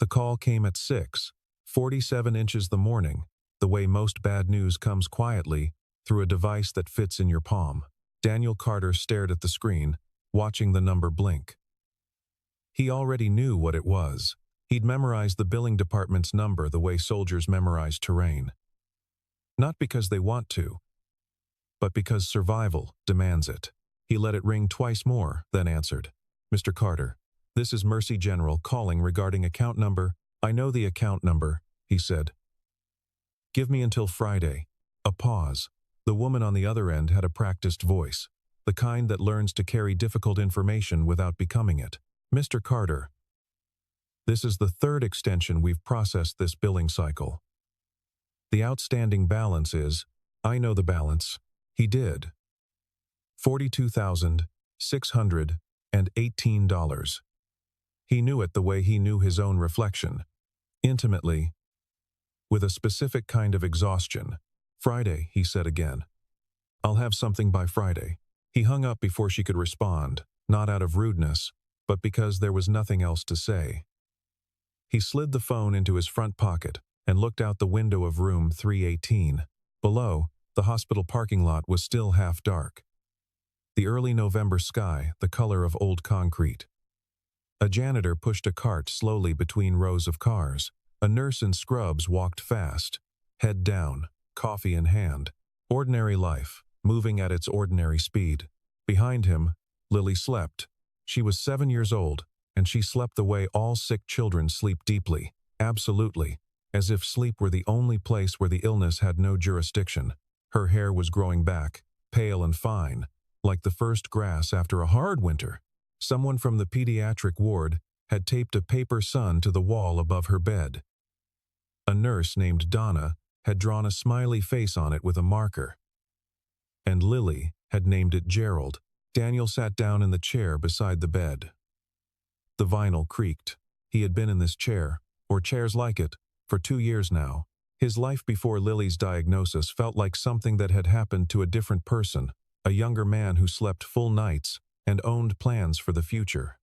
The call came at 6:47 inches the morning, the way most bad news comes quietly, through a device that fits in your palm. Daniel Carter stared at the screen, watching the number blink. He already knew what it was. He'd memorized the billing department's number the way soldiers memorize terrain. Not because they want to, but because survival demands it. He let it ring twice more, then answered. "Mr. Carter, this is Mercy General calling regarding account number." "I know the account number," he said. "Give me until Friday." A pause. The woman on the other end had a practiced voice, the kind that learns to carry difficult information without becoming it. "Mr. Carter, this is the third extension we've processed this billing cycle. The outstanding balance is," "I know the balance." He did. $42,618. He knew it the way he knew his own reflection. Intimately, with a specific kind of exhaustion. "Friday," he said again. "I'll have something by Friday." He hung up before she could respond, not out of rudeness, but because there was nothing else to say. He slid the phone into his front pocket and looked out the window of room 318. Below, the hospital parking lot was still half dark. The early November sky, the color of old concrete. A janitor pushed a cart slowly between rows of cars. A nurse in scrubs walked fast, head down, coffee in hand. Ordinary life, moving at its ordinary speed. Behind him, Lily slept. She was 7 years old, and she slept the way all sick children sleep deeply, absolutely, as if sleep were the only place where the illness had no jurisdiction. Her hair was growing back, pale and fine, like the first grass after a hard winter. Someone from the pediatric ward had taped a paper sun to the wall above her bed. A nurse named Donna had drawn a smiley face on it with a marker. And Lily had named it Gerald. Daniel sat down in the chair beside the bed. The vinyl creaked. He had been in this chair, or chairs like it, for 2 years now. His life before Lily's diagnosis felt like something that had happened to a different person, a younger man who slept full nights and owned plans for the future.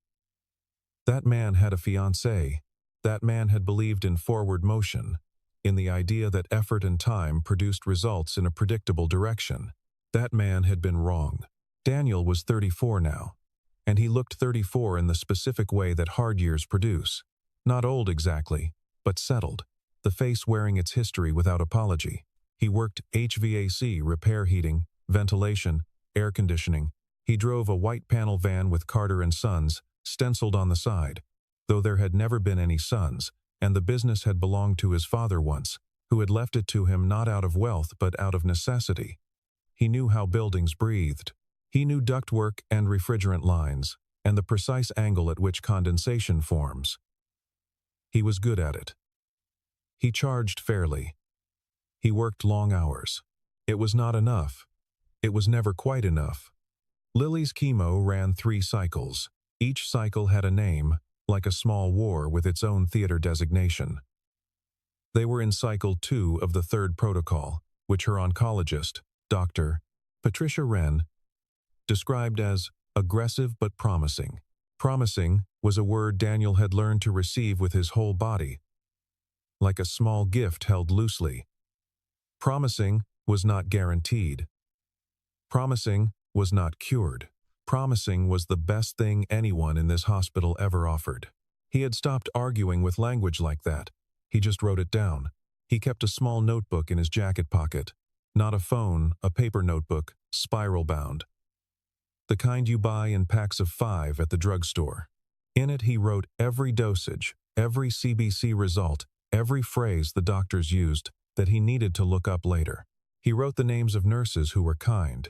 That man had a fiancée. That man had believed in forward motion, in the idea that effort and time produced results in a predictable direction. That man had been wrong. Daniel was 34 now, and he looked 34 in the specific way that hard years produce. Not old exactly, but settled, the face wearing its history without apology. He worked HVAC, repair heating, ventilation, air conditioning. He drove a white panel van with Carter and Sons, stenciled on the side, though there had never been any sons, and the business had belonged to his father once, who had left it to him not out of wealth but out of necessity. He knew how buildings breathed. He knew ductwork and refrigerant lines, and the precise angle at which condensation forms. He was good at it. He charged fairly. He worked long hours. It was not enough. It was never quite enough. Lily's chemo ran 3 cycles. Each cycle had a name, like a small war with its own theater designation. They were in cycle 2 of the 3rd protocol, which her oncologist, Dr. Patricia Wren, described as aggressive but promising. Promising was a word Daniel had learned to receive with his whole body, like a small gift held loosely. Promising was not guaranteed. Promising was not cured. Promising was the best thing anyone in this hospital ever offered. He had stopped arguing with language like that. He just wrote it down. He kept a small notebook in his jacket pocket. Not a phone, a paper notebook, spiral-bound. The kind you buy in packs of 5 at the drugstore. In it he wrote every dosage, every CBC result, every phrase the doctors used that he needed to look up later. He wrote the names of nurses who were kind.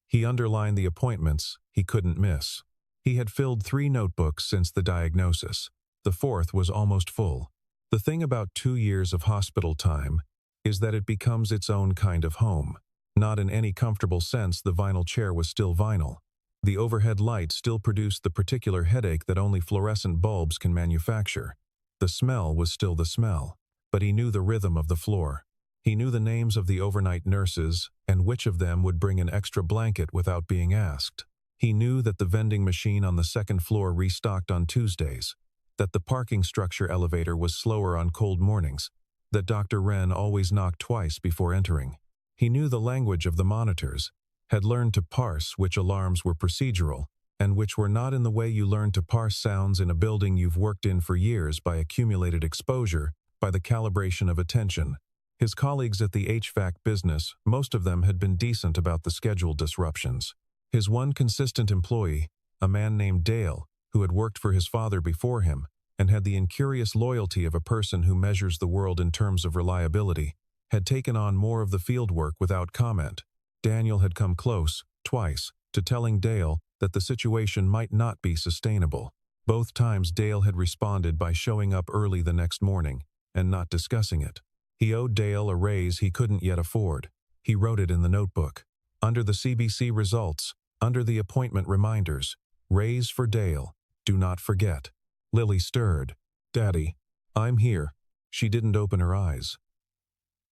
He underlined the appointments he couldn't miss. He had filled 3 notebooks since the diagnosis. The 4th was almost full. The thing about 2 years of hospital time is that it becomes its own kind of home. Not in any comfortable sense. The vinyl chair was still vinyl. The overhead light still produced the particular headache that only fluorescent bulbs can manufacture. The smell was still the smell, but he knew the rhythm of the floor. He knew the names of the overnight nurses and which of them would bring an extra blanket without being asked. He knew that the vending machine on the 2nd floor restocked on Tuesdays. that the parking structure elevator was slower on cold mornings, that Dr. Wren always knocked twice before entering. He knew the language of the monitors, had learned to parse which alarms were procedural and which were not, in the way you learn to parse sounds in a building you've worked in for years by accumulated exposure, by the calibration of attention. His colleagues at the HVAC business, most of them had been decent about the scheduled disruptions. His one consistent employee, a man named Dale, who had worked for his father before him and had the incurious loyalty of a person who measures the world in terms of reliability, had taken on more of the field work without comment. Daniel had come close, twice, to telling Dale that the situation might not be sustainable. Both times Dale had responded by showing up early the next morning and not discussing it. He owed Dale a raise he couldn't yet afford. He wrote it in the notebook. Under the CBC results, under the appointment reminders, raise for Dale, do not forget. Lily stirred. Daddy, I'm here. She didn't open her eyes.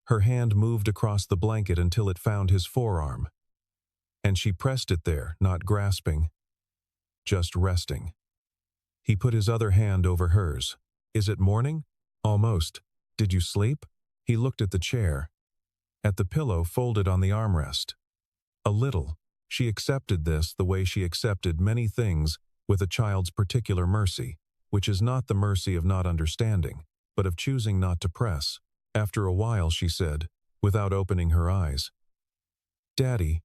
Her hand moved across the blanket until it found his forearm. And she pressed it there, not grasping, just resting. He put his other hand over hers. Is it morning? Almost. Did you sleep? He looked at the chair, at the pillow folded on the armrest. A little. She accepted this the way she accepted many things, with a child's particular mercy, which is not the mercy of not understanding, but of choosing not to press. After a while she said, without opening her eyes, Daddy,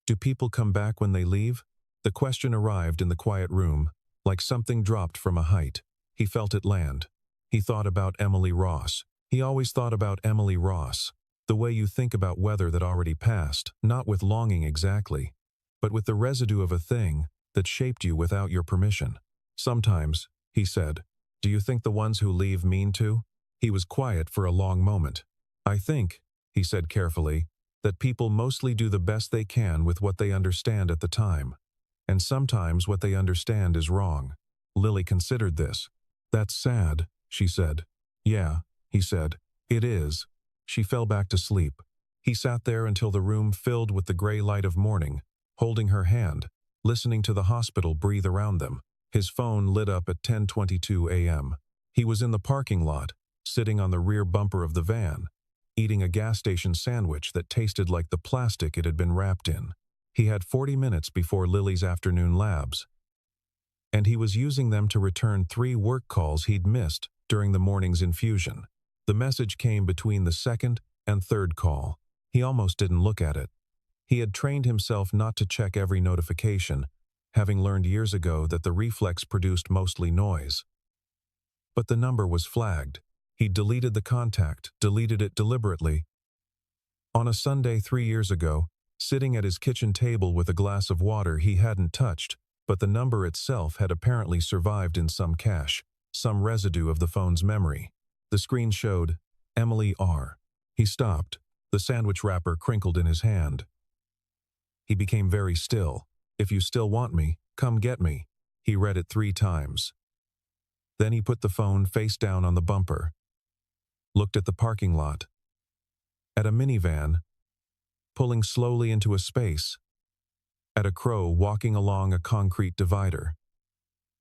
do people come back when they leave? The question arrived in the quiet room, like something dropped from a height. He felt it land. He thought about Emily Ross. He always thought about Emily Ross, the way you think about weather that already passed, not with longing exactly, but with the residue of a thing that shaped you without your permission. Sometimes, he said, do you think the ones who leave mean to? He was quiet for a long moment. I think, he said carefully, that people mostly do the best they can with what they understand at the time. And sometimes what they understand is wrong. Lily considered this. That's sad, she said. Yeah, he said. It is. She fell back to sleep. He sat there until the room filled with the gray light of morning, holding her hand, listening to the hospital breathe around them. His phone lit up at 10:22 a.m. He was in the parking lot, sitting on the rear bumper of the van, eating a gas station sandwich that tasted like the plastic it had been wrapped in. He had 40 minutes before Lily's afternoon labs, and he was using them to return 3 work calls he'd missed during the morning's infusion. The message came between the second and third call. He almost didn't look at it. He had trained himself not to check every notification, having learned years ago that the reflex produced mostly noise. But the number was flagged. He deleted the contact, deleted it deliberately. On a Sunday 3 years ago, sitting at his kitchen table with a glass of water he hadn't touched, but the number itself had apparently survived in some cache, some residue of the phone's memory. The screen showed, Emily R. He stopped, the sandwich wrapper crinkled in his hand. He became very still. If you still want me, come get me. He read it 3 times. Then he put the phone face down on the bumper, looked at the parking lot, at a minivan, pulling slowly into a space, at a crow walking along a concrete divider.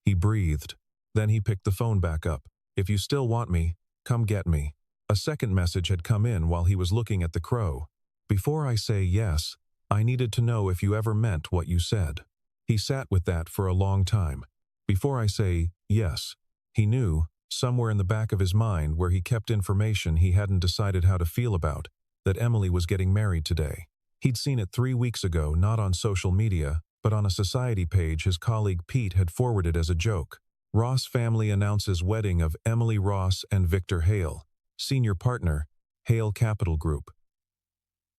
He breathed. Then he picked the phone back up. If you still want me, come get me. A second message had come in while he was looking at the crow. Before I say yes, I needed to know if you ever meant what you said. He sat with that for a long time. Before I say yes, he knew, somewhere in the back of his mind where he kept information he hadn't decided how to feel about, that Emily was getting married today. He'd seen it 3 weeks ago, not on social media, but on a society page his colleague Pete had forwarded as a joke. Ross family announces wedding of Emily Ross and Victor Hale, senior partner, Hale Capital Group.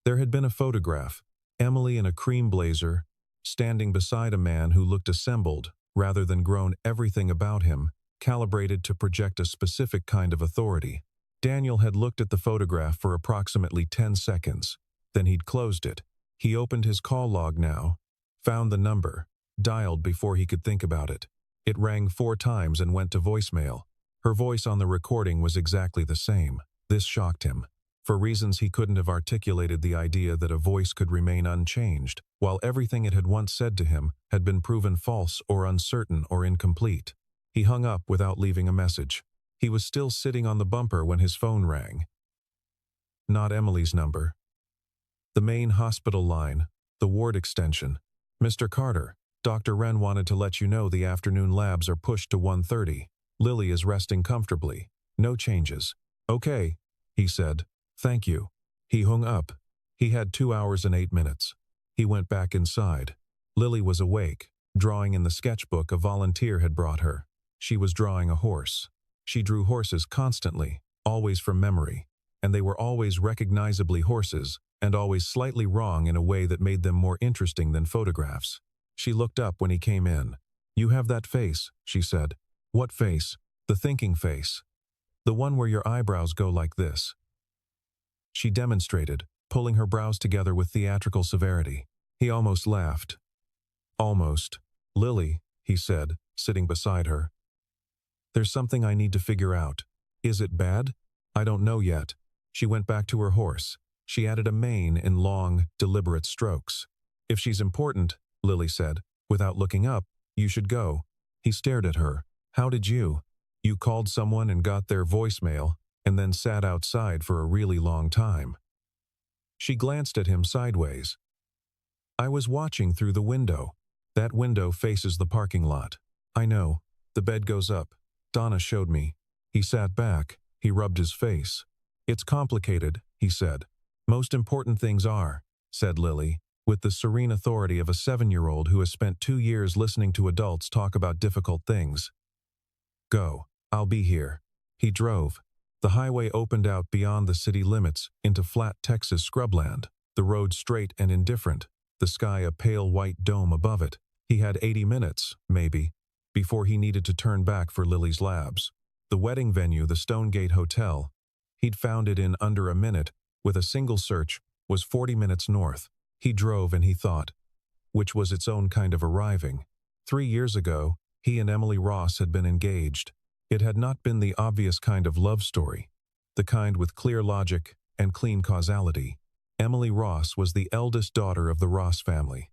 There had been a photograph, Emily in a cream blazer, standing beside a man who looked assembled, rather than grown, everything about him, calibrated to project a specific kind of authority. Daniel had looked at the photograph for approximately 10 seconds. Then he'd closed it. He opened his call log now, found the number, dialed before he could think about it. It rang 4 times and went to voicemail. Her voice on the recording was exactly the same. This shocked him. For reasons he couldn't have articulated, the idea that a voice could remain unchanged, while everything it had once said to him had been proven false or uncertain or incomplete. He hung up without leaving a message. He was still sitting on the bumper when his phone rang. Not Emily's number. The main hospital line, the ward extension. Mr. Carter, Dr. Wren wanted to let you know the afternoon labs are pushed to 1:30. Lily is resting comfortably. No changes. Okay, he said. Thank you. He hung up. He had 2 hours and 8 minutes. He went back inside. Lily was awake, drawing in the sketchbook a volunteer had brought her. She was drawing a horse. She drew horses constantly, always from memory, and they were always recognizably horses, and always slightly wrong in a way that made them more interesting than photographs. She looked up when he came in. You have that face, she said. What face? The thinking face. The one where your eyebrows go like this. She demonstrated, pulling her brows together with theatrical severity. He almost laughed. Almost. Lily, he said, sitting beside her. There's something I need to figure out. Is it bad? I don't know yet. She went back to her horse. She added a mane in long, deliberate strokes. If she's important, Lily said, without looking up, you should go. He stared at her. How did you? You called someone and got their voicemail, and then sat outside for a really long time. She glanced at him sideways. I was watching through the window. That window faces the parking lot. I know. The bed goes up. Donna showed me. He sat back. He rubbed his face. It's complicated, he said. Most important things are, said Lily, with the serene authority of a 7-year-old who has spent 2 years listening to adults talk about difficult things. Go. I'll be here. He drove. The highway opened out beyond the city limits into flat Texas scrubland, the road straight and indifferent, the sky a pale white dome above it. He had 80 minutes, maybe, before he needed to turn back for Lily's labs. The wedding venue, the Stonegate Hotel, he'd found it in under a minute, with a single search, was 40 minutes north. He drove and he thought, which was its own kind of arriving. 3 years ago, he and Emily Ross had been engaged. It had not been the obvious kind of love story, the kind with clear logic and clean causality. Emily Ross was the eldest daughter of the Ross family,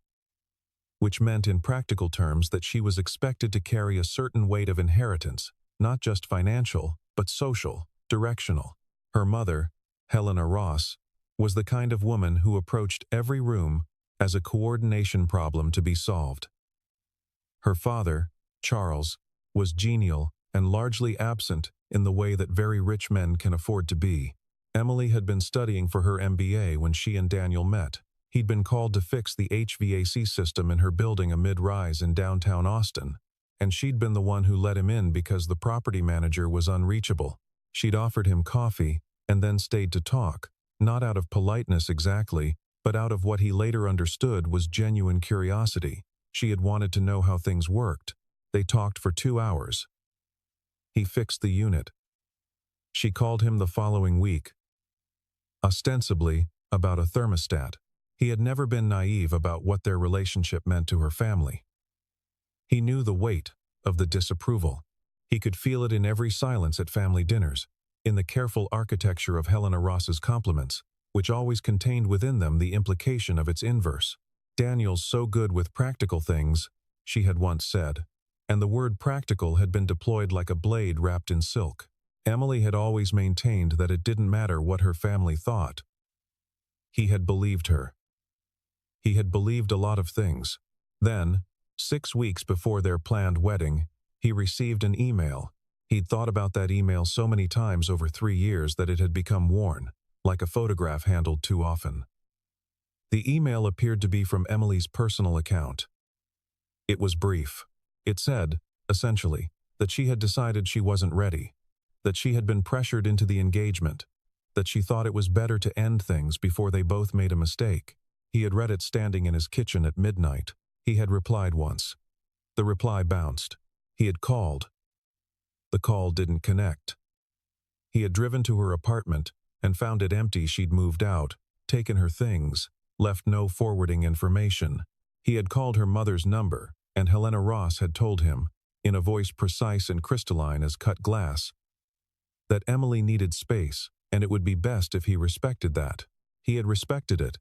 which meant in practical terms that she was expected to carry a certain weight of inheritance, not just financial, but social, directional. Her mother, Helena Ross, was the kind of woman who approached every room as a coordination problem to be solved. Her father, Charles, was genial and largely absent in the way that very rich men can afford to be. Emily had been studying for her MBA when she and Daniel met. He'd been called to fix the HVAC system in her building a mid-rise in downtown Austin, and she'd been the one who let him in because the property manager was unreachable. She'd offered him coffee and then stayed to talk, not out of politeness exactly, but out of what he later understood was genuine curiosity. She had wanted to know how things worked. They talked for 2 hours. He fixed the unit. She called him the following week, ostensibly about a thermostat. He had never been naive about what their relationship meant to her family. He knew the weight of the disapproval. He could feel it in every silence at family dinners, in the careful architecture of Helena Ross's compliments, which always contained within them the implication of its inverse. Daniel's so good with practical things, she had once said, and the word practical had been deployed like a blade wrapped in silk. Emily had always maintained that it didn't matter what her family thought. He had believed her. He had believed a lot of things. Then, 6 weeks before their planned wedding, he received an email. He'd thought about that email so many times over 3 years that it had become worn, like a photograph handled too often. The email appeared to be from Emily's personal account. It was brief. It said, essentially, that she had decided she wasn't ready, that she had been pressured into the engagement, that she thought it was better to end things before they both made a mistake. He had read it standing in his kitchen at midnight. He had replied once. The reply bounced. He had called. The call didn't connect. He had driven to her apartment and found it empty. She'd moved out, taken her things, left no forwarding information. He had called her mother's number, and Helena Ross had told him, in a voice precise and crystalline as cut glass, that Emily needed space, and it would be best if he respected that. He had respected it.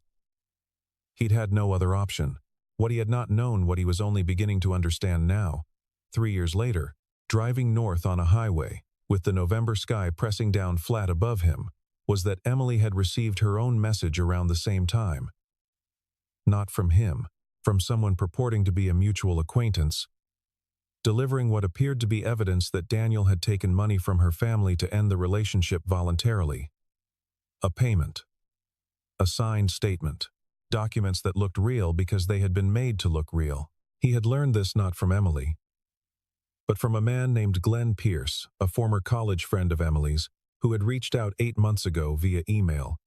He'd had no other option. What he had not known, what he was only beginning to understand now, 3 years later, driving north on a highway, with the November sky pressing down flat above him, was that Emily had received her own message around the same time. Not from him, from someone purporting to be a mutual acquaintance, delivering what appeared to be evidence that Daniel had taken money from her family to end the relationship voluntarily. A payment. A signed statement. Documents that looked real because they had been made to look real. He had learned this not from Emily, but from a man named Glenn Pierce, a former college friend of Emily's, who had reached out 8 months ago via email.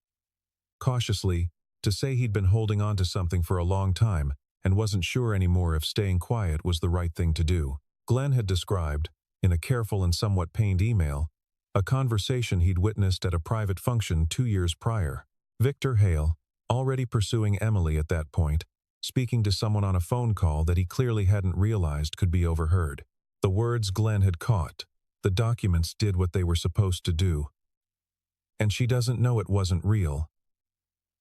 Cautiously, to say he'd been holding on to something for a long time and wasn't sure anymore if staying quiet was the right thing to do. Glenn had described, in a careful and somewhat pained email, a conversation he'd witnessed at a private function 2 years prior. Victor Hale, already pursuing Emily at that point, speaking to someone on a phone call that he clearly hadn't realized could be overheard. The words Glenn had caught. The documents did what they were supposed to do. And she doesn't know it wasn't real.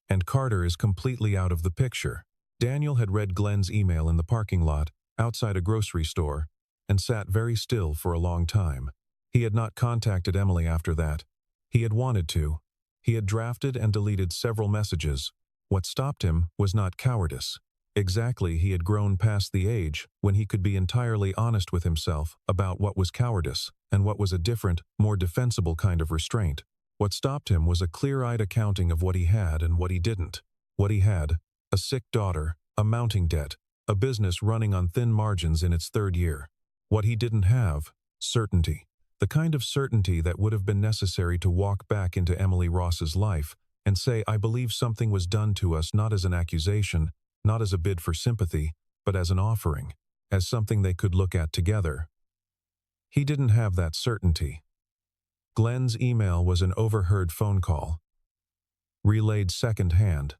And Carter is completely out of the picture. Daniel had read Glenn's email in the parking lot, outside a grocery store, and sat very still for a long time. He had not contacted Emily after that. He had wanted to. He had drafted and deleted several messages. What stopped him was not cowardice. Exactly, he had grown past the age when he could be entirely honest with himself about what was cowardice and what was a different, more defensible kind of restraint. What stopped him was a clear-eyed accounting of what he had and what he didn't. What he had: a sick daughter, a mounting debt, a business running on thin margins in its 3rd year. What he didn't have: certainty. The kind of certainty that would have been necessary to walk back into Emily Ross's life and say, I believe something was done to us not as an accusation, not as a bid for sympathy, but as an offering, as something they could look at together. He didn't have that certainty. Glenn's email was an overheard phone call, relayed second-hand,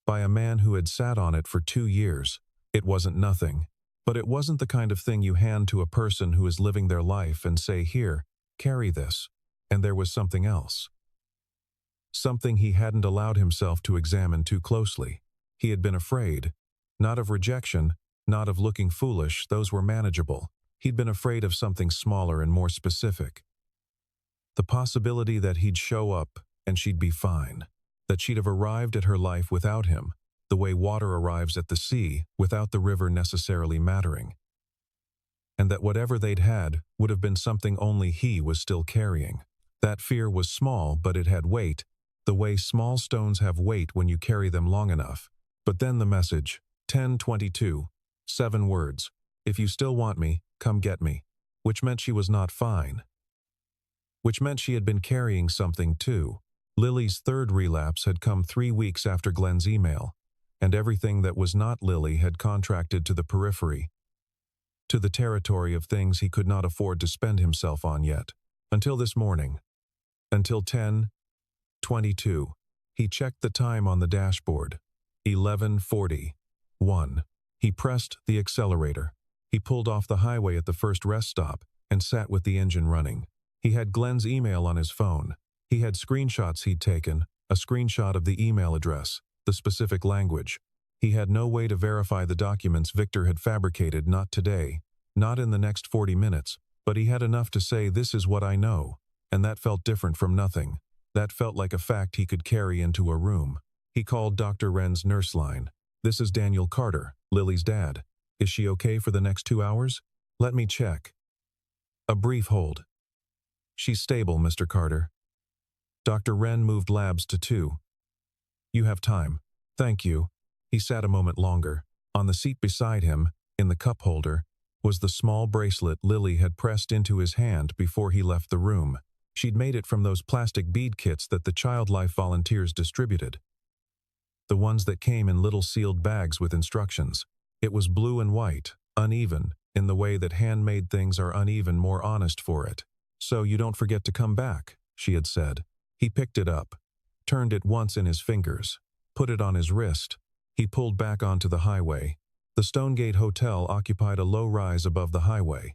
by a man who had sat on it for 2 years. It wasn't nothing, but it wasn't the kind of thing you hand to a person who is living their life and say, here, carry this. And there was something else. Something he hadn't allowed himself to examine too closely. He had been afraid, not of rejection, not of looking foolish, those were manageable. He'd been afraid of something smaller and more specific. The possibility that he'd show up and she'd be fine, that she'd have arrived at her life without him, the way water arrives at the sea without the river necessarily mattering. And that whatever they'd had would have been something only he was still carrying. That fear was small, but it had weight, the way small stones have weight when you carry them long enough. But then the message, 10:22, 7 words, if you still want me, come get me, which meant she was not fine. Which meant she had been carrying something too. Lily's 3rd relapse had come 3 weeks after Glenn's email, and everything that was not Lily had contracted to the periphery, to the territory of things he could not afford to spend himself on yet. Until this morning. Until 10:22. He checked the time on the dashboard. 11:41. He pressed the accelerator. He pulled off the highway at the first rest stop and sat with the engine running. He had Glenn's email on his phone. He had screenshots he'd taken, a screenshot of the email address, the specific language. He had no way to verify the documents Victor had fabricated, not today, not in the next 40 minutes, but he had enough to say, this is what I know, and that felt different from nothing. That felt like a fact he could carry into a room. He called Dr. Wren's nurse line. This is Daniel Carter, Lily's dad. Is she okay for the next 2 hours? Let me check. A brief hold. She's stable, Mr. Carter. Dr. Wren moved labs to 2. You have time. Thank you. He sat a moment longer. On the seat beside him, in the cup holder, was the small bracelet Lily had pressed into his hand before he left the room. She'd made it from those plastic bead kits that the Child Life volunteers distributed. The ones that came in little sealed bags with instructions. It was blue and white, uneven, in the way that handmade things are uneven, more honest for it. So you don't forget to come back, she had said. He picked it up, turned it once in his fingers, put it on his wrist. He pulled back onto the highway. The Stonegate Hotel occupied a low rise above the highway.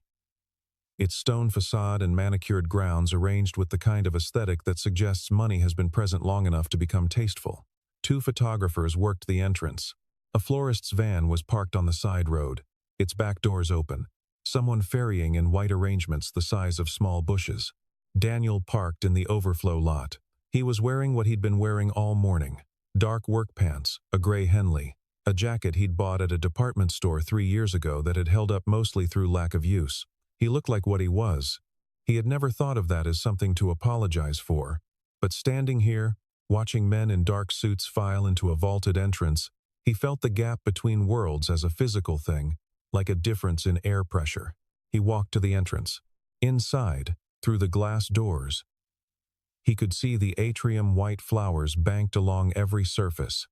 Its stone facade and manicured grounds arranged with the kind of aesthetic that suggests money has been present long enough to become tasteful. 2 photographers worked the entrance. A florist's van was parked on the side road, its back doors open. someone ferrying in white arrangements the size of small bushes. Daniel parked in the overflow lot. He was wearing what he'd been wearing all morning. Dark work pants, a gray Henley, a jacket he'd bought at a department store 3 years ago that had held up mostly through lack of use. He looked like what he was. He had never thought of that as something to apologize for. But standing here, watching men in dark suits file into a vaulted entrance, he felt the gap between worlds as a physical thing, like a difference in air pressure. He walked to the entrance. Inside, through the glass doors, he could see the atrium white flowers banked along every surface.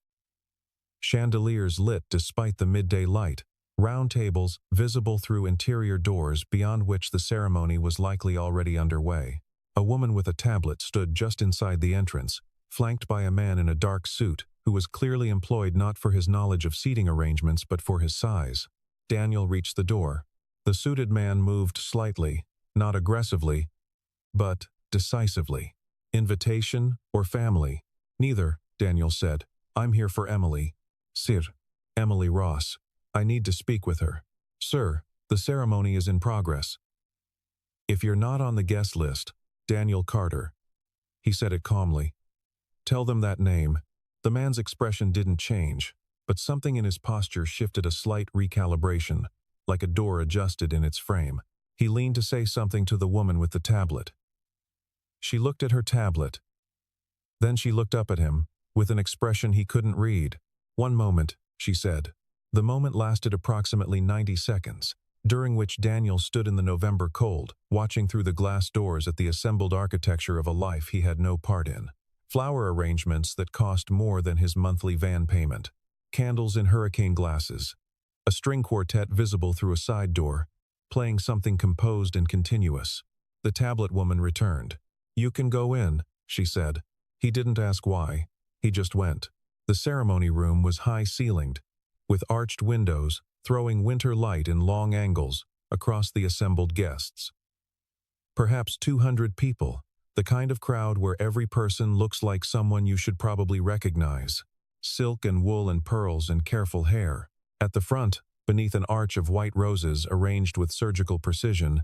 Chandeliers lit despite the midday light, round tables visible through interior doors beyond which the ceremony was likely already underway. A woman with a tablet stood just inside the entrance, flanked by a man in a dark suit who was clearly employed not for his knowledge of seating arrangements but for his size. Daniel reached the door. The suited man moved slightly, not aggressively, but decisively. Invitation or family? Neither, Daniel said. I'm here for Emily. Sir, Emily Ross. I need to speak with her. Sir, the ceremony is in progress. If you're not on the guest list, Daniel Carter. He said it calmly. Tell them that name. The man's expression didn't change, but something in his posture shifted a slight recalibration, like a door adjusted in its frame. He leaned to say something to the woman with the tablet. She looked at her tablet. Then she looked up at him, with an expression he couldn't read. One moment, she said. The moment lasted approximately 90 seconds, during which Daniel stood in the November cold, watching through the glass doors at the assembled architecture of a life he had no part in. Flower arrangements that cost more than his monthly van payment. Candles in hurricane glasses. A string quartet visible through a side door, playing something composed and continuous. The tablet woman returned. You can go in, she said. He didn't ask why. He just went. The ceremony room was high-ceilinged, with arched windows throwing winter light in long angles across the assembled guests. Perhaps 200 people, the kind of crowd where every person looks like someone you should probably recognize. Silk and wool and pearls and careful hair. At the front, beneath an arch of white roses arranged with surgical precision,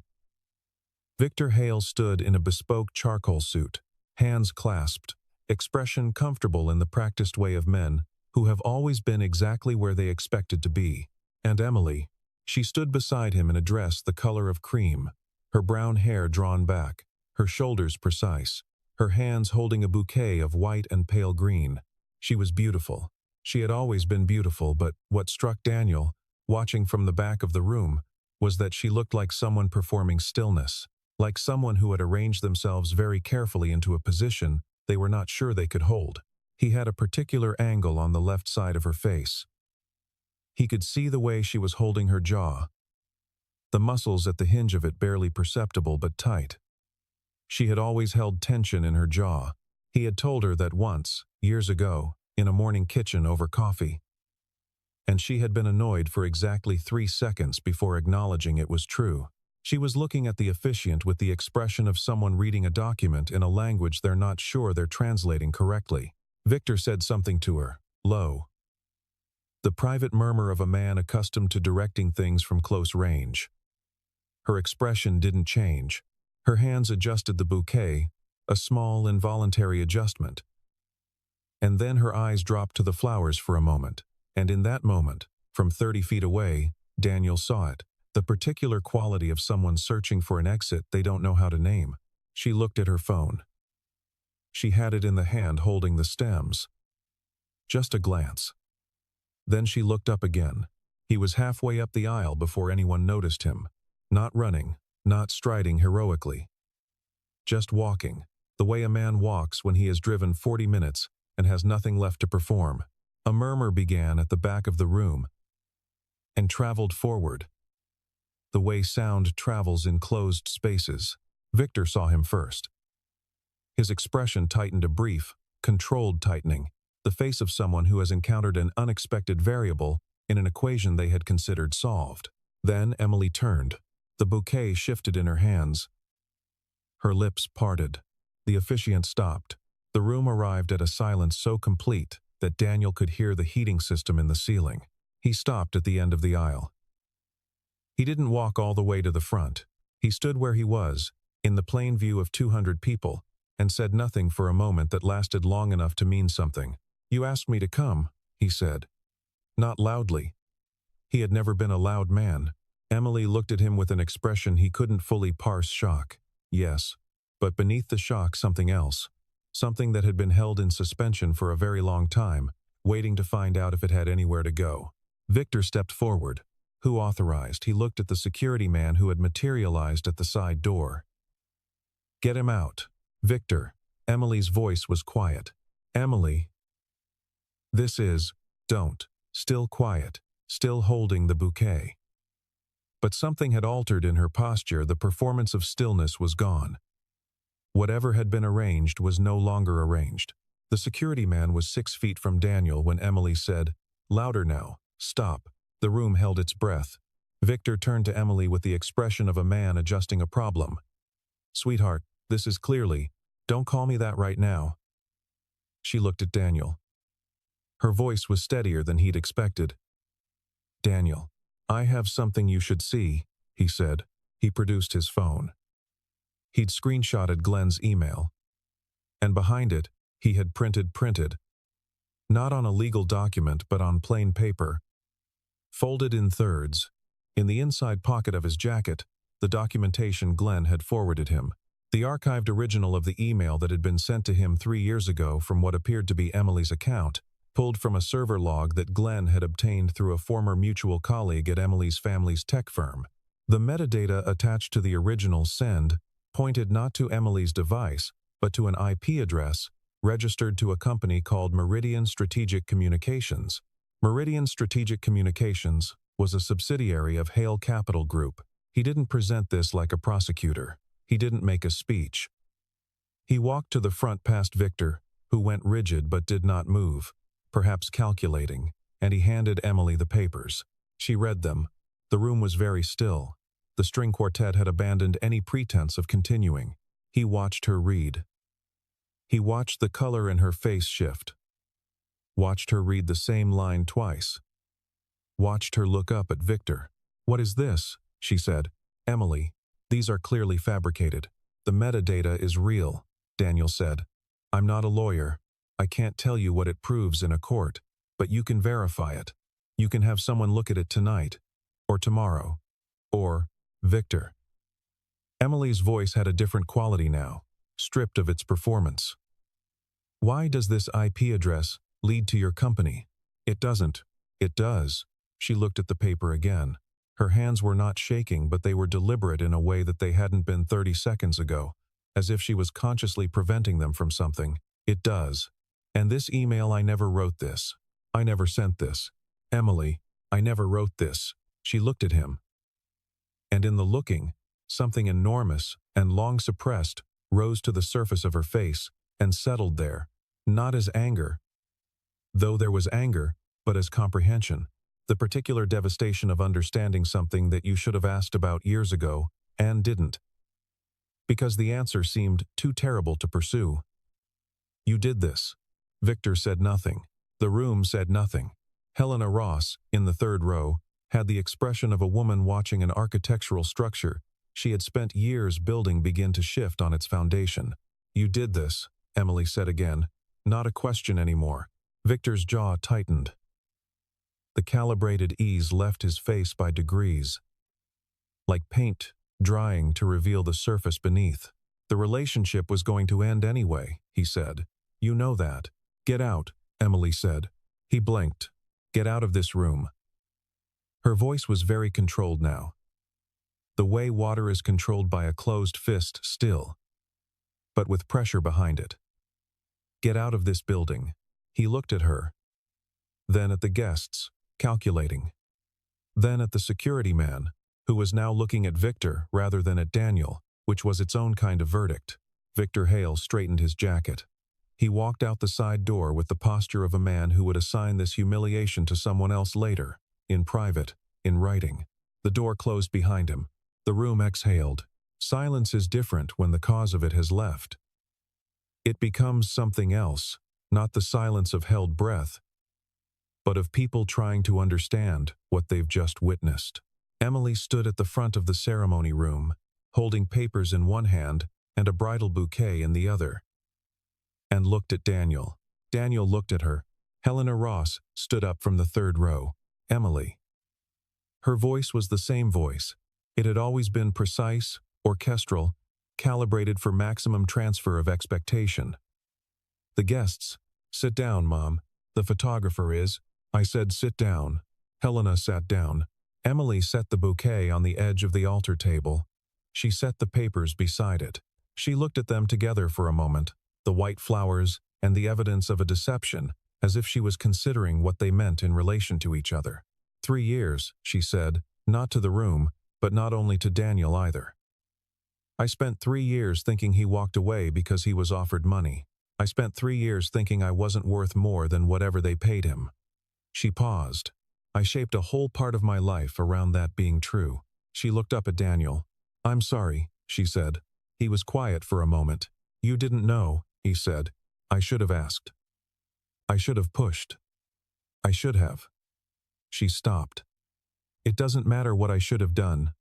Victor Hale stood in a bespoke charcoal suit, hands clasped, expression comfortable in the practiced way of men who have always been exactly where they expected to be. And Emily, she stood beside him in a dress the color of cream, her brown hair drawn back, her shoulders precise, her hands holding a bouquet of white and pale green. She was beautiful. She had always been beautiful, but what struck Daniel, watching from the back of the room, was that she looked like someone performing stillness, like someone who had arranged themselves very carefully into a position they were not sure they could hold. He had a particular angle on the left side of her face. He could see the way she was holding her jaw, the muscles at the hinge of it barely perceptible but tight. She had always held tension in her jaw. He had told her that once, years ago, in a morning kitchen over coffee. And she had been annoyed for exactly 3 seconds before acknowledging it was true. She was looking at the officiant with the expression of someone reading a document in a language they're not sure they're translating correctly. Victor said something to her, low. The private murmur of a man accustomed to directing things from close range. Her expression didn't change. Her hands adjusted the bouquet, a small, involuntary adjustment. And then her eyes dropped to the flowers for a moment, and in that moment, from 30 feet away, Daniel saw it, the particular quality of someone searching for an exit they don't know how to name. She looked at her phone. She had it in the hand holding the stems. Just a glance. Then she looked up again. He was halfway up the aisle before anyone noticed him. Not running, not striding heroically. Just walking, the way a man walks when he has driven 40 minutes and has nothing left to perform. A murmur began at the back of the room and traveled forward. The way sound travels in closed spaces. Victor saw him first. His expression tightened a brief, controlled tightening, the face of someone who has encountered an unexpected variable in an equation they had considered solved. Then Emily turned. The bouquet shifted in her hands. Her lips parted. The officiant stopped. The room arrived at a silence so complete that Daniel could hear the heating system in the ceiling. He stopped at the end of the aisle. He didn't walk all the way to the front. He stood where he was, in the plain view of 200 people, and said nothing for a moment that lasted long enough to mean something. "You asked me to come," he said. Not loudly. He had never been a loud man. Emily looked at him with an expression he couldn't fully parse. Shock. Yes, but beneath the shock something else. Something that had been held in suspension for a very long time, waiting to find out if it had anywhere to go. Victor stepped forward. "Who authorized?" He looked at the security man who had materialized at the side door. "Get him out." "Victor." Emily's voice was quiet. "Emily." "This is..." "Don't." Still quiet, still holding the bouquet. But something had altered in her posture. The performance of stillness was gone. Whatever had been arranged was no longer arranged. The security man was 6 feet from Daniel when Emily said, "Louder now. Stop." The room held its breath. Victor turned to Emily with the expression of a man adjusting a problem. "Sweetheart, this is clearly..." "Don't call me that right now." She looked at Daniel. Her voice was steadier than he'd expected. "Daniel, I have something you should see," he said. He produced his phone. He'd screenshotted Glenn's email. And behind it, he had printed. Not on a legal document, but on plain paper. Folded in thirds. In the inside pocket of his jacket, the documentation Glenn had forwarded him. The archived original of the email that had been sent to him 3 years ago from what appeared to be Emily's account, pulled from a server log that Glenn had obtained through a former mutual colleague at Emily's family's tech firm. The metadata attached to the original send pointed not to Emily's device, but to an IP address registered to a company called Meridian Strategic Communications. Meridian Strategic Communications was a subsidiary of Hale Capital Group. He didn't present this like a prosecutor. He didn't make a speech. He walked to the front past Victor, who went rigid but did not move, perhaps calculating, and he handed Emily the papers. She read them. The room was very still. The string quartet had abandoned any pretense of continuing. He watched her read. He watched the color in her face shift. Watched her read the same line twice. Watched her look up at Victor. "What is this?" she said. "Emily, these are clearly fabricated. The metadata is real," Daniel said. "I'm not a lawyer. I can't tell you what it proves in a court, but you can verify it. You can have someone look at it tonight, or tomorrow, or Victor." Emily's voice had a different quality now, stripped of its performance. "Why does this IP address lead to your company?" "It doesn't." "It does." She looked at the paper again. Her hands were not shaking, but they were deliberate in a way that they hadn't been 30 seconds ago, as if she was consciously preventing them from something. "It does. And this email, I never wrote this. I never sent this. Emily, I never wrote this." She looked at him. And in the looking, something enormous and long suppressed rose to the surface of her face and settled there, not as anger, though there was anger, but as comprehension. The particular devastation of understanding something that you should have asked about years ago and didn't. Because the answer seemed too terrible to pursue. "You did this." Victor said nothing. The room said nothing. Helena Ross, in the third row, had the expression of a woman watching an architectural structure she had spent years building begin to shift on its foundation. "You did this," Emily said again. Not a question anymore. Victor's jaw tightened. The calibrated ease left his face by degrees, like paint drying to reveal the surface beneath. "The relationship was going to end anyway," he said. "You know that." "Get out," Emily said. He blinked. "Get out of this room." Her voice was very controlled now. The way water is controlled by a closed fist still, but with pressure behind it. "Get out of this building." He looked at her. Then at the guests, calculating. Then at the security man, who was now looking at Victor rather than at Daniel, which was its own kind of verdict. Victor Hale straightened his jacket. He walked out the side door with the posture of a man who would assign this humiliation to someone else later, in private, in writing. The door closed behind him. The room exhaled. Silence is different when the cause of it has left. It becomes something else, not the silence of held breath, but of people trying to understand what they've just witnessed. Emily stood at the front of the ceremony room, holding papers in one hand and a bridal bouquet in the other, and looked at Daniel. Daniel looked at her. Helena Ross stood up from the third row. Emily. Her voice was the same voice. It had always been precise, orchestral, calibrated for maximum transfer of expectation. The guests. Sit down, Mom. The photographer is. I said sit down. Helena sat down. Emily set the bouquet on the edge of the altar table. She set the papers beside it. She looked at them together for a moment, the white flowers and the evidence of a deception, as if she was considering what they meant in relation to each other. 3 years, she said, not to the room, but not only to Daniel either. I spent 3 years thinking he walked away because he was offered money. I spent 3 years thinking I wasn't worth more than whatever they paid him. She paused. I shaped a whole part of my life around that being true. She looked up at Daniel. I'm sorry, she said. He was quiet for a moment. You didn't know, he said. I should have asked. I should have pushed. I should have. She stopped. It doesn't matter what I should have done.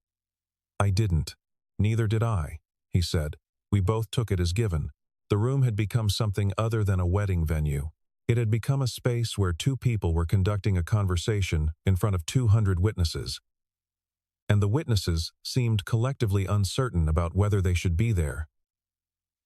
I didn't. Neither did I, he said. We both took it as given. The room had become something other than a wedding venue. It had become a space where 2 people were conducting a conversation in front of 200 witnesses. And the witnesses seemed collectively uncertain about whether they should be there,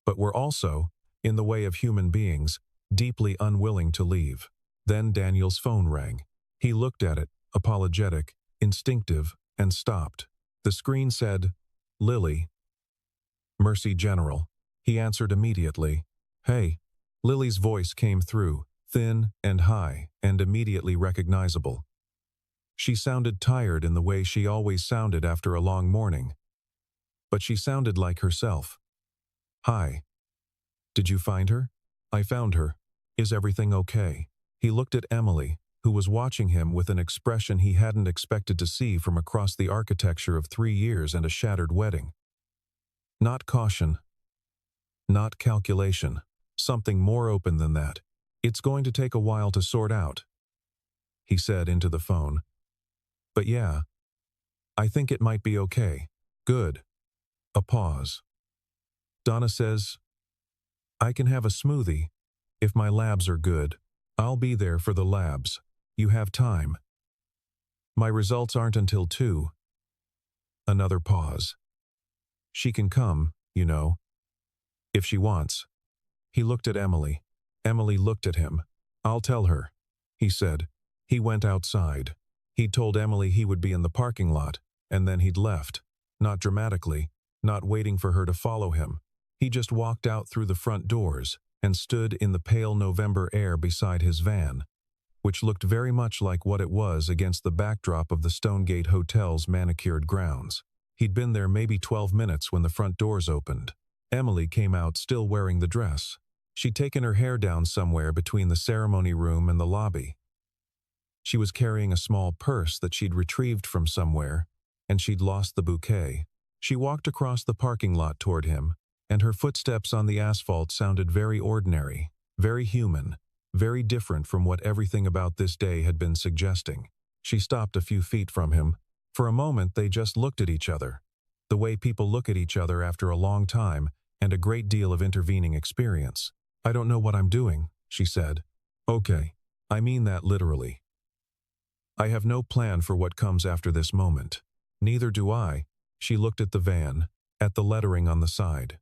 but were also, in the way of human beings, deeply unwilling to leave. Then Daniel's phone rang. He looked at it, apologetic, instinctive, and stopped. The screen said, Lily. Mercy General. He answered immediately. Hey. Lily's voice came through, thin and high, and immediately recognizable. She sounded tired in the way she always sounded after a long morning. But she sounded like herself. Hi. Did you find her? I found her. Is everything okay? He looked at Emily, who was watching him with an expression he hadn't expected to see from across the architecture of 3 years and a shattered wedding. Not caution. Not calculation. Something more open than that. It's going to take a while to sort out, he said into the phone. But yeah, I think it might be okay. Good. A pause. Donna says, I can have a smoothie. If my labs are good, I'll be there for the labs. You have time. My results aren't until 2. Another pause. She can come, you know. If she wants. He looked at Emily. Emily looked at him. I'll tell her, he said. He went outside. He'd told Emily he would be in the parking lot, and then he'd left. Not dramatically, not waiting for her to follow him. He just walked out through the front doors and stood in the pale November air beside his van, which looked very much like what it was against the backdrop of the Stonegate Hotel's manicured grounds. He'd been there maybe 12 minutes when the front doors opened. Emily came out still wearing the dress. She'd taken her hair down somewhere between the ceremony room and the lobby. She was carrying a small purse that she'd retrieved from somewhere, and she'd lost the bouquet. She walked across the parking lot toward him, and her footsteps on the asphalt sounded very ordinary, very human, very different from what everything about this day had been suggesting. She stopped a few feet from him. For a moment they just looked at each other, the way people look at each other after a long time and a great deal of intervening experience. I don't know what I'm doing, she said. Okay, I mean that literally. I have no plan for what comes after this moment. Neither do I. She looked at the van, at the lettering on the side.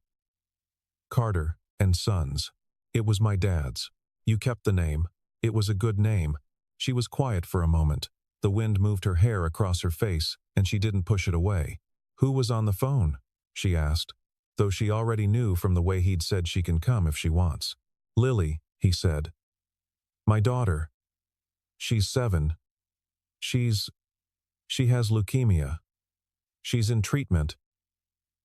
Carter and Sons. It was my dad's. You kept the name. It was a good name. She was quiet for a moment. The wind moved her hair across her face, and she didn't push it away. Who was on the phone? She asked, though she already knew from the way he'd said she can come if she wants. Lily, he said. My daughter. She's 7. She has leukemia. She's in treatment.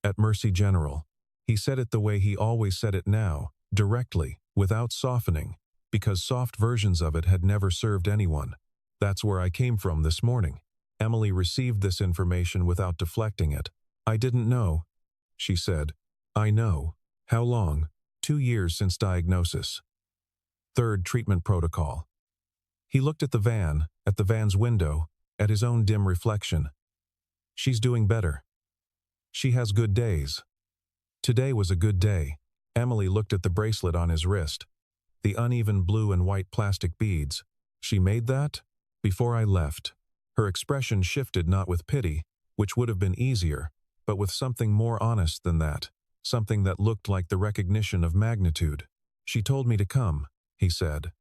At Mercy General. He said it the way he always said it now, directly, without softening, because soft versions of it had never served anyone. That's where I came from this morning. Emily received this information without deflecting it. I didn't know, she said. I know. How long? 2 years since diagnosis. 3rd treatment protocol. He looked at the van, at the van's window, at his own dim reflection. She's doing better. She has good days. Today was a good day. Emily looked at the bracelet on his wrist. The uneven blue and white plastic beads. She made that? Before I left. Her expression shifted not with pity, which would have been easier, but with something more honest than that. Something that looked like the recognition of magnitude. She told me to come, he said.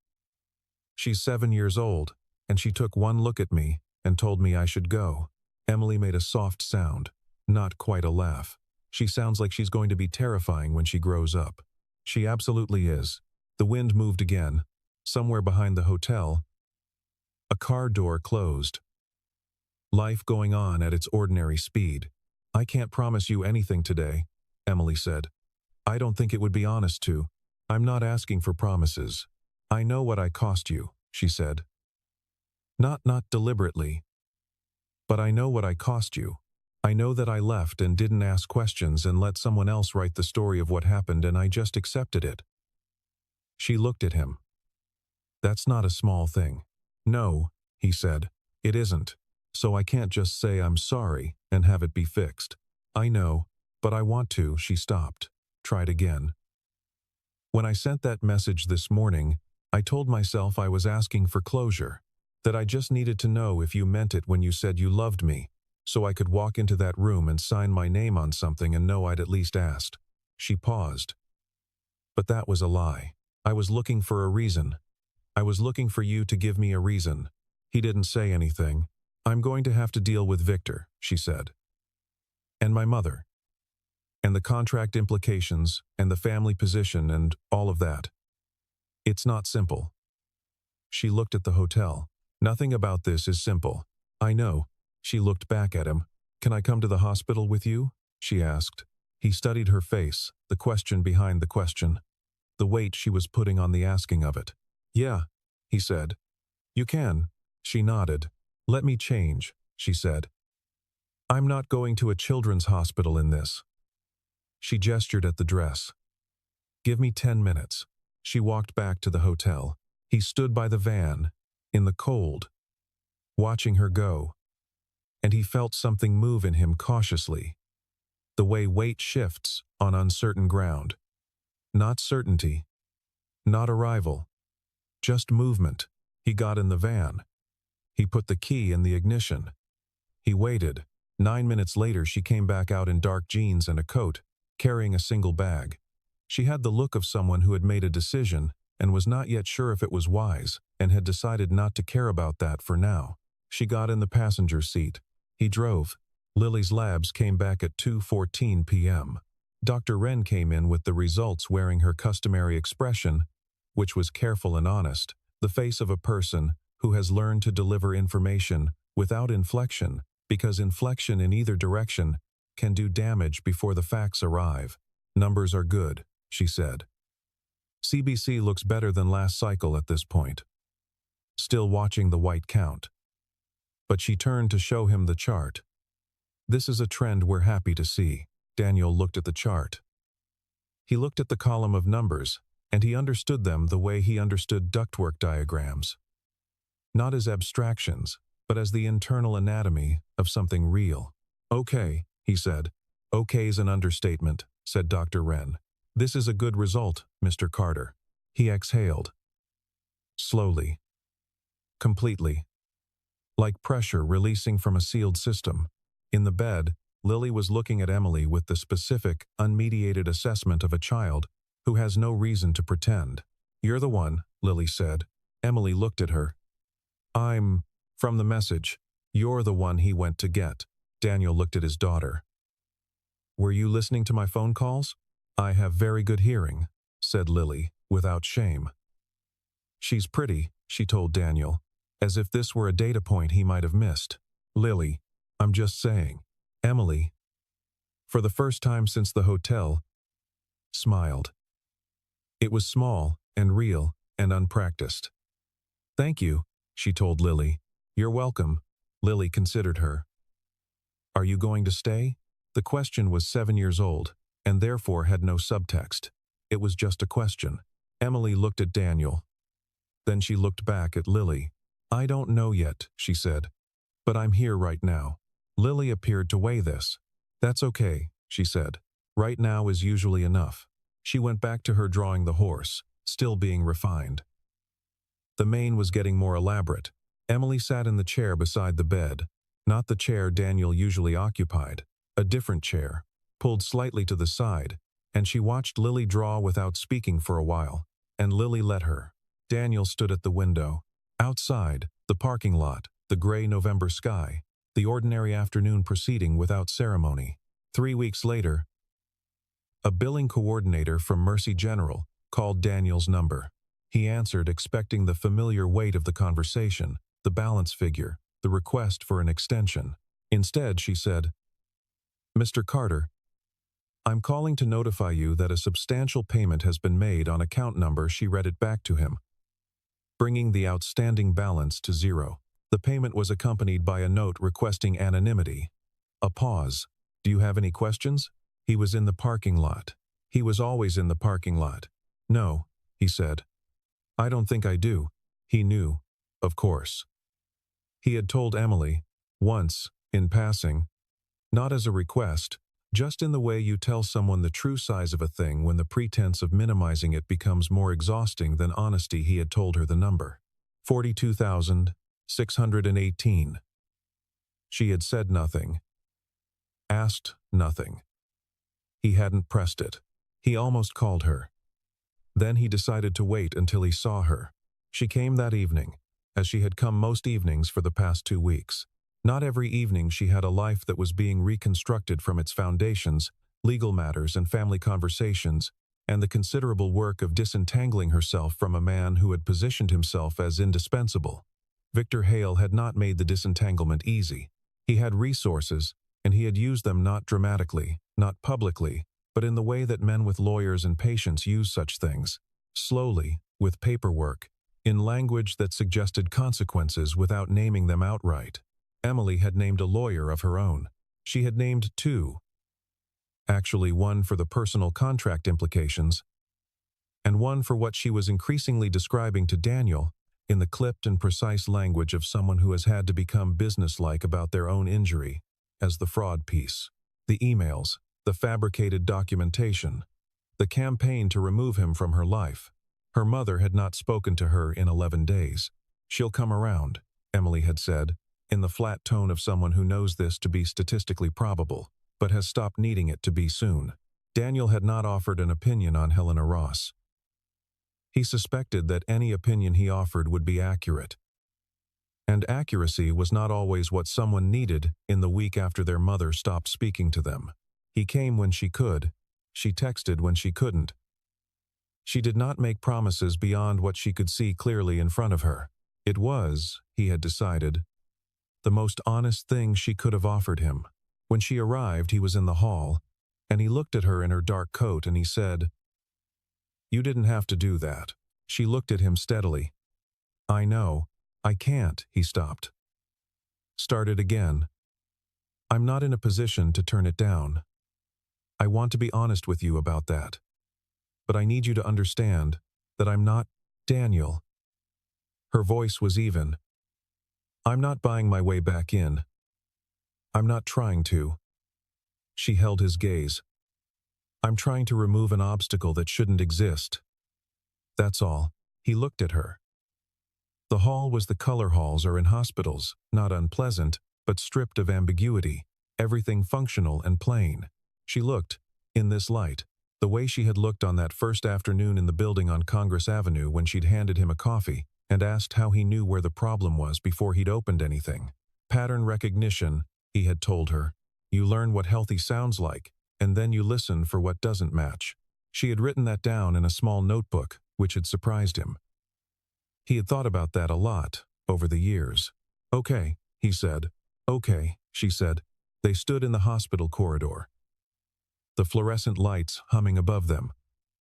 She's 7 years old, and she took one look at me and told me I should go. Emily made a soft sound, not quite a laugh. She sounds like she's going to be terrifying when she grows up. She absolutely is. The wind moved again. Somewhere behind the hotel, a car door closed. Life going on at its ordinary speed. I can't promise you anything today, Emily said. I don't think it would be honest to. I'm not asking for promises. I know what I cost you, she said. Not deliberately. But I know what I cost you. I know that I left and didn't ask questions and let someone else write the story of what happened, and I just accepted it. She looked at him. That's not a small thing. No, he said, it isn't. So I can't just say I'm sorry and have it be fixed. I know, but I want to. She stopped. Tried again. When I sent that message this morning, I told myself I was asking for closure, that I just needed to know if you meant it when you said you loved me, so I could walk into that room and sign my name on something and know I'd at least asked. She paused. But that was a lie. I was looking for a reason. I was looking for you to give me a reason. He didn't say anything. I'm going to have to deal with Victor, she said. And my mother. And the contract implications, and the family position, and all of that. It's not simple. She looked at the hotel. Nothing about this is simple. I know. She looked back at him. Can I come to the hospital with you? She asked. He studied her face, the question behind the question. The weight she was putting on the asking of it. Yeah, he said. You can. She nodded. Let me change, she said. I'm not going to a children's hospital in this. She gestured at the dress. Give me 10 minutes. She walked back to the hotel. He stood by the van, in the cold, watching her go. And he felt something move in him cautiously. The way weight shifts on uncertain ground. Not certainty. Not arrival. Just movement. He got in the van. He put the key in the ignition. He waited. 9 minutes later she came back out in dark jeans and a coat, carrying a single bag. She had the look of someone who had made a decision and was not yet sure if it was wise, and had decided not to care about that for now. She got in the passenger seat. He drove. Lily's labs came back at 2:14 p.m. Dr. Wren came in with the results wearing her customary expression, which was careful and honest, the face of a person who has learned to deliver information without inflection, because inflection in either direction can do damage before the facts arrive. Numbers are good, she said. CBC looks better than last cycle at this point. Still watching the white count. But she turned to show him the chart. This is a trend we're happy to see. Daniel looked at the chart. He looked at the column of numbers, and he understood them the way he understood ductwork diagrams. Not as abstractions, but as the internal anatomy of something real. Okay, he said. Okay's an understatement, said Dr. Wren. This is a good result, Mr. Carter. He exhaled. Slowly. Completely. Like pressure releasing from a sealed system. In the bed, Lily was looking at Emily with the specific, unmediated assessment of a child who has no reason to pretend. You're the one, Lily said. Emily looked at her. From the message, you're the one he went to get. Daniel looked at his daughter. Were you listening to my phone calls? I have very good hearing, said Lily, without shame. She's pretty, she told Daniel, as if this were a data point he might have missed. Lily, I'm just saying. Emily, for the first time since the hotel, smiled. It was small and real and unpracticed. Thank you, she told Lily. You're welcome. Lily considered her. Are you going to stay? The question was 7 years old, and therefore had no subtext. It was just a question. Emily looked at Daniel. Then she looked back at Lily. I don't know yet, she said. But I'm here right now. Lily appeared to weigh this. "That's okay," she said. "Right now is usually enough." She went back to her drawing the horse, still being refined. The mane was getting more elaborate. Emily sat in the chair beside the bed, not the chair Daniel usually occupied, a different chair, pulled slightly to the side, and she watched Lily draw without speaking for a while, and Lily let her. Daniel stood at the window. Outside, the parking lot, the gray November sky, the ordinary afternoon proceeding without ceremony. 3 weeks later, a billing coordinator from Mercy General called Daniel's number. He answered, expecting the familiar weight of the conversation, the balance figure, the request for an extension. Instead, she said, "Mr. Carter, I'm calling to notify you that a substantial payment has been made on account number." She read it back to him, bringing the outstanding balance to 0. The payment was accompanied by a note requesting anonymity. A pause. "Do you have any questions?" He was in the parking lot. He was always in the parking lot. "No," he said. "I don't think I do." He knew, of course. He had told Emily, once, in passing, not as a request, just in the way you tell someone the true size of a thing when the pretense of minimizing it becomes more exhausting than honesty. He had told her the number. 42,618. She had said nothing. Asked nothing. He hadn't pressed it. He almost called her. Then he decided to wait until he saw her. She came that evening, as she had come most evenings for the past 2 weeks. Not every evening she had a life that was being reconstructed from its foundations, legal matters and family conversations, and the considerable work of disentangling herself from a man who had positioned himself as indispensable. Victor Hale had not made the disentanglement easy. He had resources, and he had used them not dramatically, not publicly, but in the way that men with lawyers and patients use such things, slowly, with paperwork, in language that suggested consequences without naming them outright. Emily had named a lawyer of her own. She had named 2. Actually, one for the personal contract implications, and one for what she was increasingly describing to Daniel in the clipped and precise language of someone who has had to become businesslike about their own injury, as the fraud piece, the emails, the fabricated documentation, the campaign to remove him from her life. Her mother had not spoken to her in 11 days. "She'll come around," Emily had said, in the flat tone of someone who knows this to be statistically probable, but has stopped needing it to be soon. Daniel had not offered an opinion on Helena Ross. He suspected that any opinion he offered would be accurate. And accuracy was not always what someone needed in the week after their mother stopped speaking to them. He came when she could. She texted when she couldn't. She did not make promises beyond what she could see clearly in front of her. It was, he had decided, the most honest thing she could have offered him. When she arrived, he was in the hall, and he looked at her in her dark coat and he said, "You didn't have to do that." She looked at him steadily. "I know. I can't," he stopped. Started again. "I'm not in a position to turn it down. I want to be honest with you about that. But I need you to understand that I'm not Daniel." Her voice was even. "I'm not buying my way back in. I'm not trying to." She held his gaze. "I'm trying to remove an obstacle that shouldn't exist. That's all." He looked at her. The hall was the color halls are in hospitals, not unpleasant, but stripped of ambiguity, everything functional and plain. She looked, in this light, the way she had looked on that first afternoon in the building on Congress Avenue when she'd handed him a coffee and asked how he knew where the problem was before he'd opened anything. Pattern recognition, he had told her. You learn what healthy sounds like, and then you listen for what doesn't match. She had written that down in a small notebook, which had surprised him. He had thought about that a lot, over the years. "Okay," he said. "Okay," she said. They stood in the hospital corridor. The fluorescent lights humming above them.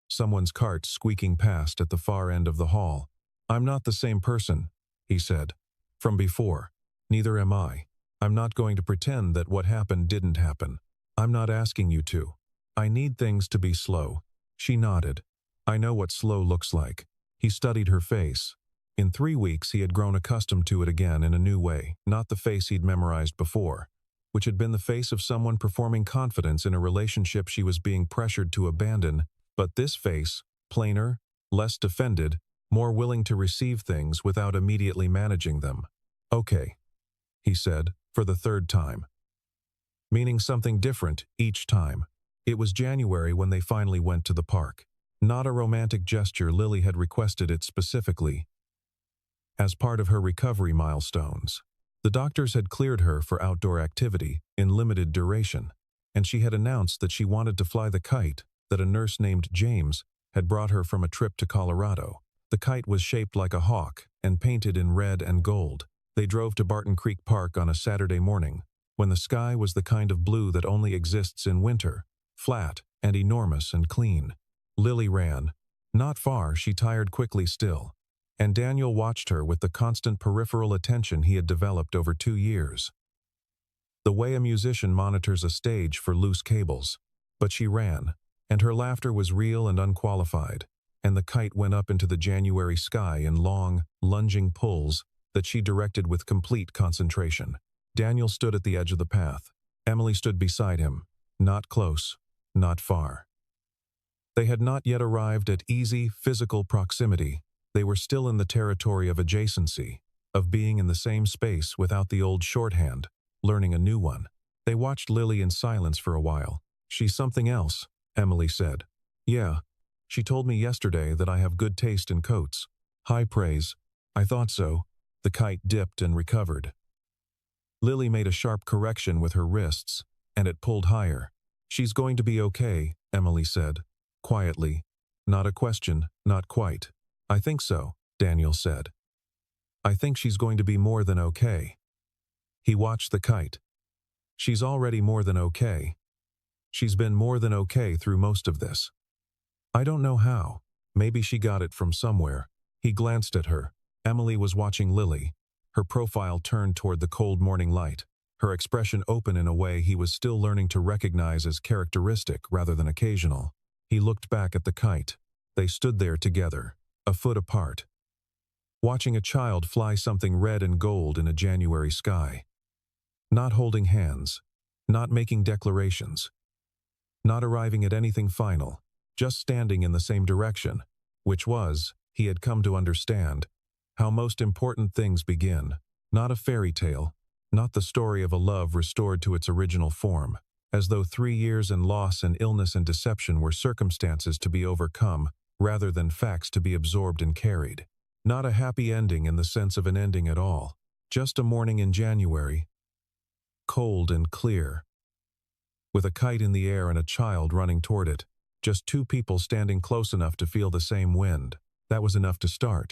Someone's cart squeaking past at the far end of the hall. "I'm not the same person," he said, "from before. Neither am I. I'm not going to pretend that what happened didn't happen. I'm not asking you to. I need things to be slow." She nodded. "I know what slow looks like." He studied her face. In 3 weeks he had grown accustomed to it again in a new way, not the face he'd memorized before. which had been the face of someone performing confidence in a relationship she was being pressured to abandon, but this face, plainer, less defended, more willing to receive things without immediately managing them. "Okay," he said, for the third time. Meaning something different each time. It was January when they finally went to the park. Not a romantic gesture, Lily had requested it specifically. As part of her recovery milestones, the doctors had cleared her for outdoor activity in limited duration, and she had announced that she wanted to fly the kite that a nurse named James had brought her from a trip to Colorado. The kite was shaped like a hawk and painted in red and gold. They drove to Barton Creek Park on a Saturday morning, when the sky was the kind of blue that only exists in winter, flat and enormous and clean. Lily ran. Not far, she tired quickly still, and Daniel watched her with the constant peripheral attention he had developed over 2 years. The way a musician monitors a stage for loose cables. But she ran, and her laughter was real and unqualified, and the kite went up into the January sky in long, lunging pulls that she directed with complete concentration. Daniel stood at the edge of the path. Emily stood beside him, not close, not far. They had not yet arrived at easy, physical proximity. They were still in the territory of adjacency, of being in the same space without the old shorthand, learning a new one. They watched Lily in silence for a while. "She's something else," Emily said. "Yeah, she told me yesterday that I have good taste in coats." "High praise." "I thought so." The kite dipped and recovered. Lily made a sharp correction with her wrists, and it pulled higher. "She's going to be okay," Emily said, quietly. "Not a question, not quite." "I think so," Daniel said. "I think she's going to be more than okay." He watched the kite. "She's already more than okay. She's been more than okay through most of this. I don't know how. Maybe she got it from somewhere." He glanced at her. Emily was watching Lily, her profile turned toward the cold morning light, her expression open in a way he was still learning to recognize as characteristic rather than occasional. He looked back at the kite. They stood there together, a foot apart, watching a child fly something red and gold in a January sky. Not holding hands, not making declarations, not arriving at anything final, just standing in the same direction, which was, he had come to understand, how most important things begin. Not a fairy tale, not the story of a love restored to its original form, as though 3 years and loss and illness and deception were circumstances to be overcome, rather than facts to be absorbed and carried. Not a happy ending in the sense of an ending at all. Just a morning in January, cold and clear, with a kite in the air and a child running toward it. Just 2 people standing close enough to feel the same wind. That was enough to start.